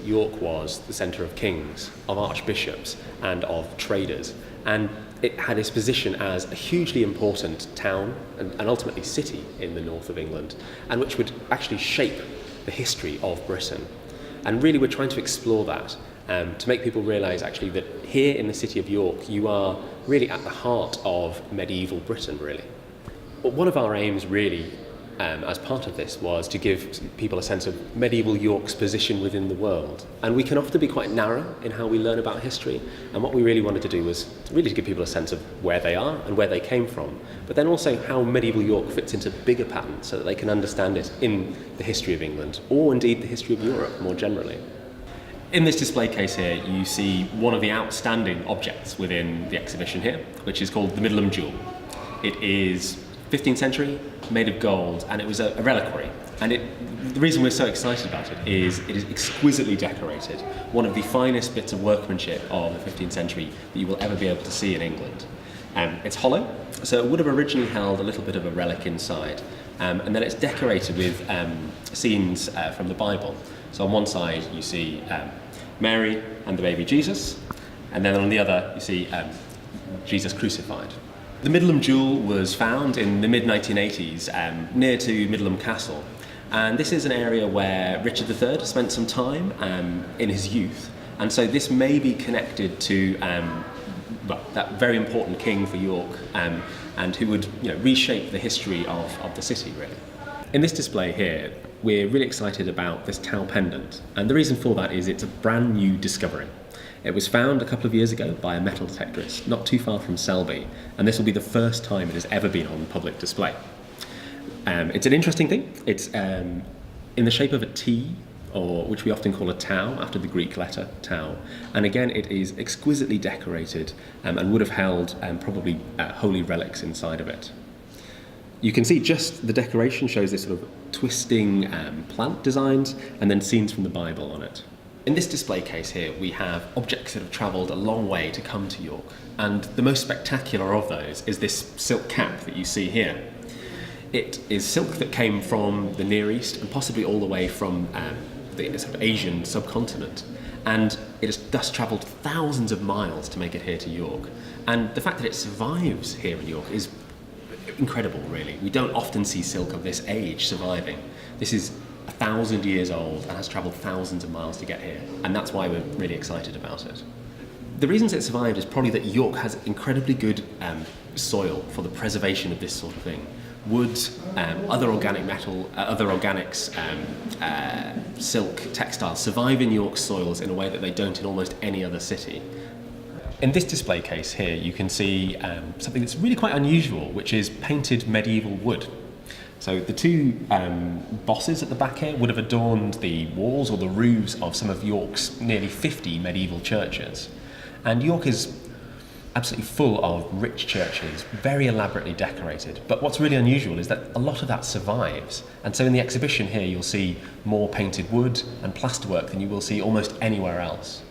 York was the centre of kings, of archbishops, and of traders, and it had its position as a hugely important town and ultimately city in the north of England, and which would actually shape the history of Britain. And really we're trying to explore that to make people realise actually that here in the city of York you are really at the heart of medieval Britain, really. But one of our aims really as part of this was to give people a sense of medieval York's position within the world. And we can often be quite narrow in how we learn about history, and what we really wanted to do was really to give people a sense of where they are and where they came from, but then also how medieval York fits into bigger patterns so that they can understand it in the history of England, or indeed the history of Europe more generally. In this display case here, you see one of the outstanding objects within the exhibition here, which is called the Middleham Jewel. It is 15th century, made of gold, and it was a reliquary. And the reason we're so excited about it is exquisitely decorated, one of the finest bits of workmanship of the 15th century that you will ever be able to see in England. It's hollow, so it would have originally held a little bit of a relic inside, and then it's decorated with scenes from the Bible. So on one side you see Mary and the baby Jesus, and then on the other you see Jesus crucified. The Middleham Jewel was found in the mid-1980s near to Middleham Castle, and this is an area where Richard III spent some time in his youth, and so this may be connected to that very important king for York, and who would reshape the history of the city, really. In this display here, we're really excited about this Town Pendant, and the reason for that is it's a brand new discovery. It was found a couple of years ago by a metal detectorist not too far from Selby, and this will be the first time it has ever been on public display. It's an interesting thing. It's in the shape of a T, or which we often call a tau, after the Greek letter tau. And again, it is exquisitely decorated and would have held probably holy relics inside of it. You can see just the decoration shows this sort of twisting plant designs and then scenes from the Bible on it. In this display case here, we have objects that have travelled a long way to come to York, and the most spectacular of those is this silk cap that you see here. It is silk that came from the Near East and possibly all the way from the sort of Asian subcontinent, and it has thus travelled thousands of miles to make it here to York. And the fact that it survives here in York is incredible, really. We don't often see silk of this age surviving. This is 1,000 years old and has travelled thousands of miles to get here, and that's why we're really excited about it. The reasons it survived is probably that York has incredibly good soil for the preservation of this sort of thing. Wood, other organic metal, other organics, silk, textiles survive in York's soils in a way that they don't in almost any other city. In this display case here, you can see something that's really quite unusual, which is painted medieval wood. So the two bosses at the back here would have adorned the walls or the roofs of some of York's nearly 50 medieval churches. And York is absolutely full of rich churches, very elaborately decorated. But what's really unusual is that a lot of that survives. And so in the exhibition here, you'll see more painted wood and plasterwork than you will see almost anywhere else.